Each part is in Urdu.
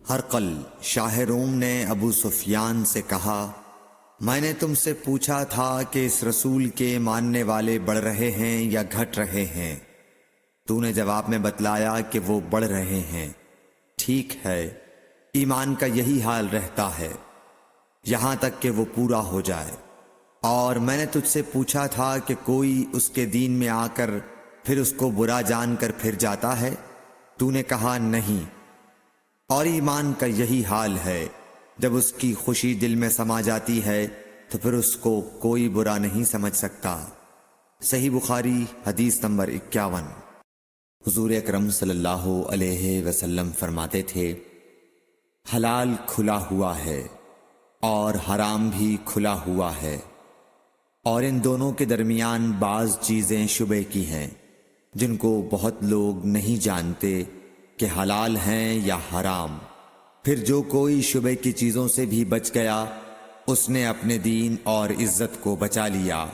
ہرقل شاہ روم نے ابو سفیان سے کہا، میں نے تم سے پوچھا تھا کہ اس رسول کے ماننے والے بڑھ رہے ہیں یا گھٹ رہے ہیں؟ تو نے جواب میں بتلایا کہ وہ بڑھ رہے ہیں۔ ٹھیک ہے، ایمان کا یہی حال رہتا ہے یہاں تک کہ وہ پورا ہو جائے۔ اور میں نے تجھ سے پوچھا تھا کہ کوئی اس کے دین میں آ کر پھر اس کو برا جان کر پھر جاتا ہے؟ تو نے کہا نہیں۔ اور ایمان کا یہی حال ہے، جب اس کی خوشی دل میں سما جاتی ہے تو پھر اس کو کوئی برا نہیں سمجھ سکتا۔ صحیح بخاری حدیث نمبر 51۔ حضور اکرم صلی اللہ علیہ وسلم فرماتے تھے، حلال کھلا ہوا ہے اور حرام بھی کھلا ہوا ہے، اور ان دونوں کے درمیان بعض چیزیں شبہ کی ہیں جن کو بہت لوگ نہیں جانتے کہ حلال ہیں یا حرام۔ پھر جو کوئی شبہ کی چیزوں سے بھی بچ گیا اس نے اپنے دین اور عزت کو بچا لیا،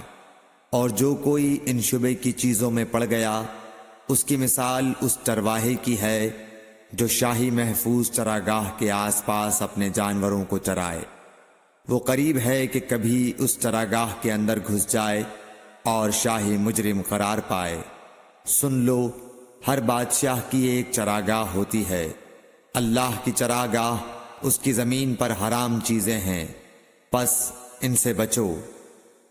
اور جو کوئی ان شبہ کی چیزوں میں پڑ گیا اس کی مثال اس چرواہے کی ہے جو شاہی محفوظ چراگاہ کے آس پاس اپنے جانوروں کو چرائے۔ وہ قریب ہے کہ کبھی اس چراگاہ کے اندر گھس جائے اور شاہی مجرم قرار پائے۔ سن لو، ہر بادشاہ کی ایک چراگاہ ہوتی ہے، اللہ کی چراگاہ اس کی زمین پر حرام چیزیں ہیں، پس ان سے بچو۔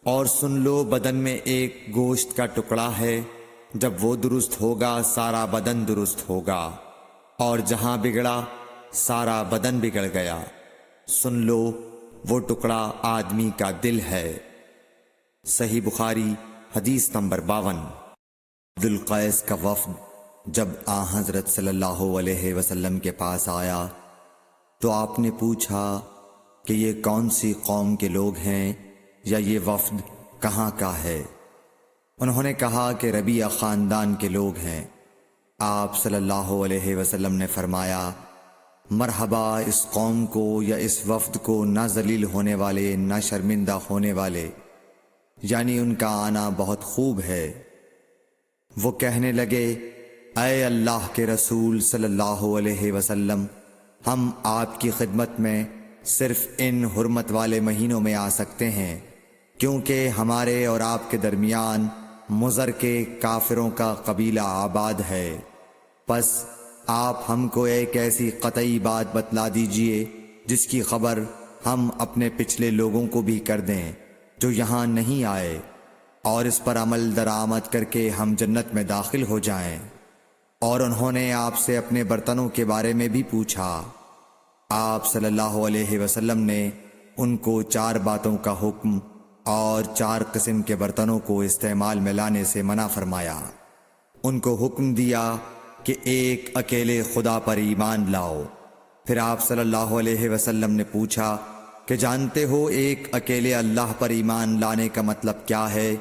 اور سن لو، بدن میں ایک گوشت کا ٹکڑا ہے، جب وہ درست ہوگا سارا بدن درست ہوگا، اور جہاں بگڑا سارا بدن بگڑ گیا۔ سن لو، وہ ٹکڑا آدمی کا دل ہے۔ صحیح بخاری حدیث نمبر 52۔ ذوالقیس کا وفد جب حضرت صلی اللہ علیہ وسلم کے پاس آیا تو آپ نے پوچھا کہ یہ کون سی قوم کے لوگ ہیں یا یہ وفد کہاں کا ہے؟ انہوں نے کہا کہ ربیعہ خاندان کے لوگ ہیں۔ آپ صلی اللہ علیہ وسلم نے فرمایا، مرحبا اس قوم کو یا اس وفد کو، نہ ذلیل ہونے والے نہ شرمندہ ہونے والے، یعنی ان کا آنا بہت خوب ہے۔ وہ کہنے لگے، اے اللہ کے رسول صلی اللہ علیہ وسلم، ہم آپ کی خدمت میں صرف ان حرمت والے مہینوں میں آ سکتے ہیں، کیونکہ ہمارے اور آپ کے درمیان مضر کے کافروں کا قبیلہ آباد ہے۔ پس آپ ہم کو ایک ایسی قطعی بات بتلا دیجئے جس کی خبر ہم اپنے پچھلے لوگوں کو بھی کر دیں جو یہاں نہیں آئے، اور اس پر عمل درآمد کر کے ہم جنت میں داخل ہو جائیں۔ اور انہوں نے آپ سے اپنے برتنوں کے بارے میں بھی پوچھا۔ آپ صلی اللہ علیہ وسلم نے ان کو 4 باتوں کا حکم اور 4 قسم کے برتنوں کو استعمال میں لانے سے منع فرمایا۔ ان کو حکم دیا کہ ایک اکیلے خدا پر ایمان لاؤ۔ پھر آپ صلی اللہ علیہ وسلم نے پوچھا کہ جانتے ہو ایک اکیلے اللہ پر ایمان لانے کا مطلب کیا ہے؟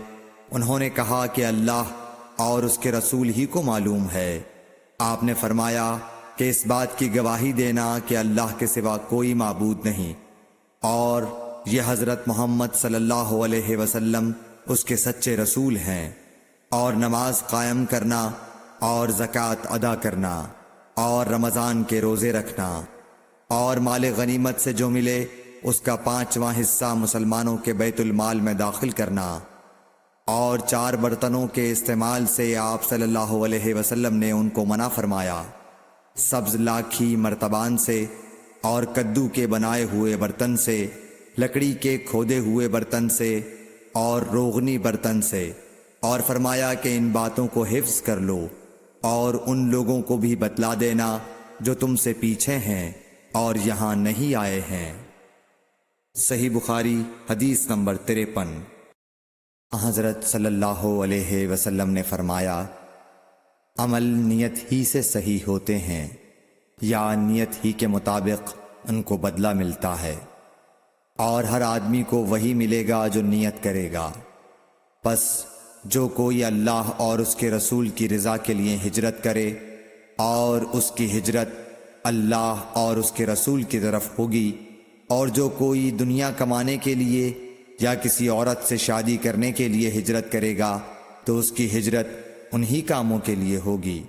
انہوں نے کہا کہ اللہ اور اس کے رسول ہی کو معلوم ہے۔ آپ نے فرمایا کہ اس بات کی گواہی دینا کہ اللہ کے سوا کوئی معبود نہیں، اور یہ حضرت محمد صلی اللہ علیہ وسلم اس کے سچے رسول ہیں، اور نماز قائم کرنا اور زکوٰۃ ادا کرنا اور رمضان کے روزے رکھنا، اور مال غنیمت سے جو ملے اس کا 5واں حصہ مسلمانوں کے بیت المال میں داخل کرنا، اور 4 برتنوں کے استعمال سے آپ صلی اللہ علیہ وسلم نے ان کو منع فرمایا، سبز لاکھی مرتبان سے اور کدو کے بنائے ہوئے برتن سے، لکڑی کے کھودے ہوئے برتن سے اور روغنی برتن سے، اور فرمایا کہ ان باتوں کو حفظ کر لو اور ان لوگوں کو بھی بتلا دینا جو تم سے پیچھے ہیں اور یہاں نہیں آئے ہیں۔ صحیح بخاری حدیث نمبر 53۔ حضرت صلی اللہ علیہ وسلم نے فرمایا، عمل نیت ہی سے صحیح ہوتے ہیں یا نیت ہی کے مطابق ان کو بدلہ ملتا ہے، اور ہر آدمی کو وہی ملے گا جو نیت کرے گا۔ پس جو کوئی اللہ اور اس کے رسول کی رضا کے لیے ہجرت کرے اور اس کی ہجرت اللہ اور اس کے رسول کی طرف ہوگی، اور جو کوئی دنیا کمانے کے لیے یا کسی عورت سے شادی کرنے کے لیے ہجرت کرے گا تو اس کی ہجرت انہی کاموں کے لیے ہوگی۔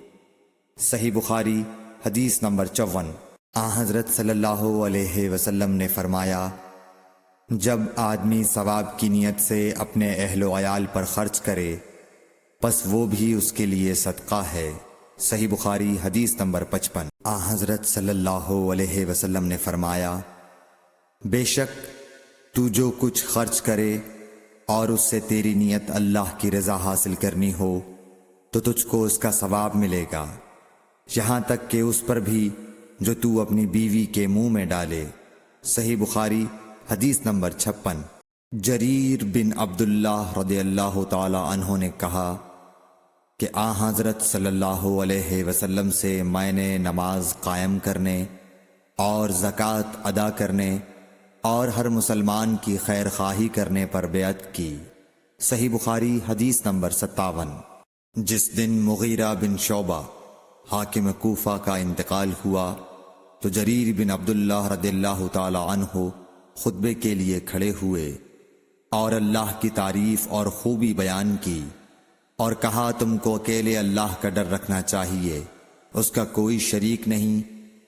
صحیح بخاری حدیث نمبر 54۔ حضرت صلی اللہ علیہ وسلم نے فرمایا، جب آدمی ثواب کی نیت سے اپنے اہل و عیال پر خرچ کرے پس وہ بھی اس کے لیے صدقہ ہے۔ صحیح بخاری حدیث نمبر 55۔ حضرت صلی اللہ علیہ وسلم نے فرمایا، بے شک تو جو کچھ خرچ کرے اور اس سے تیری نیت اللہ کی رضا حاصل کرنی ہو تو تجھ کو اس کا ثواب ملے گا، یہاں تک کہ اس پر بھی جو تو اپنی بیوی کے منہ میں ڈالے۔ صحیح بخاری حدیث نمبر 56۔ جریر بن عبداللہ رضی اللہ تعالی عنہ نے کہا کہ حضرت صلی اللہ علیہ وسلم سے میں نے نماز قائم کرنے اور زکوٰۃ ادا کرنے اور ہر مسلمان کی خیر خواہی کرنے پر بیعت کی۔ صحیح بخاری حدیث نمبر 57۔ جس دن مغیرہ بن شعبہ حاکم کوفہ کا انتقال ہوا تو جریر بن عبداللہ رضی اللہ تعالی عنہ خطبے کے لیے کھڑے ہوئے اور اللہ کی تعریف اور خوبی بیان کی اور کہا، تم کو اکیلے اللہ کا ڈر رکھنا چاہیے، اس کا کوئی شریک نہیں،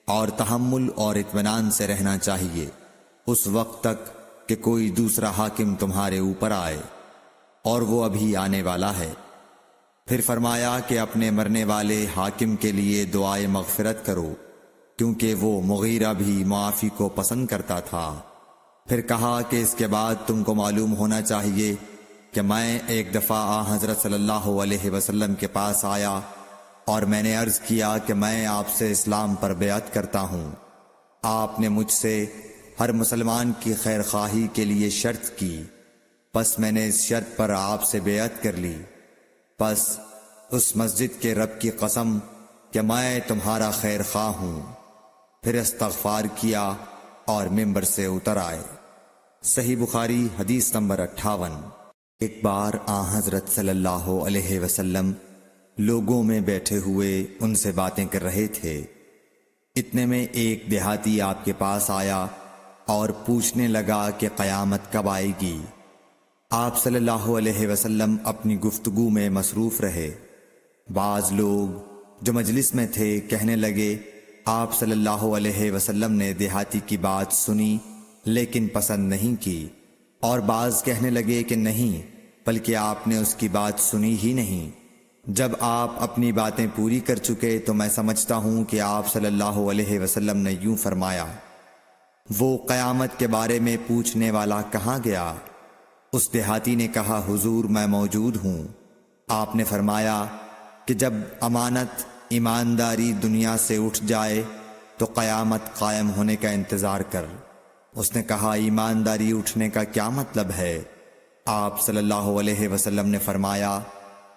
اور تحمل اور اطمینان سے رہنا چاہیے اس وقت تک کہ کوئی دوسرا حاکم تمہارے اوپر آئے، اور وہ ابھی آنے والا ہے۔ پھر فرمایا کہ اپنے مرنے والے حاکم کے لیے دعائے مغفرت کرو، کیونکہ وہ مغیرہ بھی معافی کو پسند کرتا تھا۔ پھر کہا کہ اس کے بعد تم کو معلوم ہونا چاہیے کہ میں ایک دفعہ حضرت صلی اللہ علیہ وسلم کے پاس آیا اور میں نے عرض کیا کہ میں آپ سے اسلام پر بیعت کرتا ہوں۔ آپ نے مجھ سے ہر مسلمان کی خیر خواہی کے لیے شرط کی، پس میں نے اس شرط پر آپ سے بیعت کر لی۔ پس اس مسجد کے رب کی قسم کہ میں تمہارا خیر خواہ ہوں۔ پھر استغفار کیا اور ممبر سے اتر آئے۔ صحیح بخاری حدیث نمبر 58۔ ایک بار حضرت صلی اللہ علیہ وسلم لوگوں میں بیٹھے ہوئے ان سے باتیں کر رہے تھے، اتنے میں ایک دیہاتی آپ کے پاس آیا اور پوچھنے لگا کہ قیامت کب آئے گی۔ آپ صلی اللہ علیہ وسلم اپنی گفتگو میں مصروف رہے۔ بعض لوگ جو مجلس میں تھے کہنے لگے، آپ صلی اللہ علیہ وسلم نے دیہاتی کی بات سنی لیکن پسند نہیں کی، اور بعض کہنے لگے کہ نہیں، بلکہ آپ نے اس کی بات سنی ہی نہیں۔ جب آپ اپنی باتیں پوری کر چکے تو میں سمجھتا ہوں کہ آپ صلی اللہ علیہ وسلم نے یوں فرمایا، وہ قیامت کے بارے میں پوچھنے والا کہاں گیا؟ اس دیہاتی نے کہا، حضور میں موجود ہوں۔ آپ نے فرمایا کہ جب امانت ایمانداری دنیا سے اٹھ جائے تو قیامت قائم ہونے کا انتظار کر۔ اس نے کہا، ایمانداری اٹھنے کا کیا مطلب ہے؟ آپ صلی اللہ علیہ وسلم نے فرمایا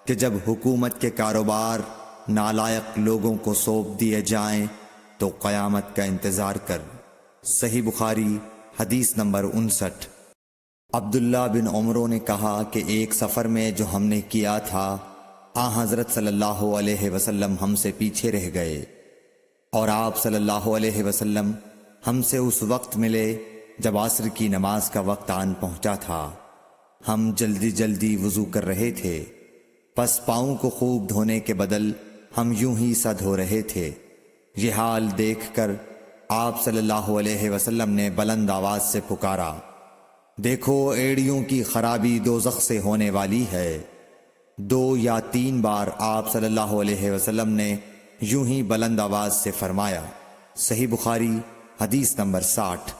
کہ جب حکومت کے کاروبار نالائق لوگوں کو سونپ دیے جائیں تو قیامت کا انتظار کر۔ صحیح بخاری حدیث نمبر 59۔ عبداللہ بن عمرو نے کہا کہ ایک سفر میں جو ہم نے کیا تھا، حضرت صلی اللہ علیہ وسلم ہم سے پیچھے رہ گئے، اور آپ صلی اللہ علیہ وسلم ہم سے اس وقت ملے جب عصر کی نماز کا وقت آن پہنچا تھا۔ ہم جلدی جلدی وضو کر رہے تھے، پس پاؤں کو خوب دھونے کے بدل ہم یوں ہی سا دھو رہے تھے۔ یہ حال دیکھ کر آپ صلی اللہ علیہ وسلم نے بلند آواز سے پکارا، دیکھو ایڑیوں کی خرابی دوزخ سے ہونے والی ہے۔ 2 یا 3 بار آپ صلی اللہ علیہ وسلم نے یوں ہی بلند آواز سے فرمایا۔ صحیح بخاری حدیث نمبر 60۔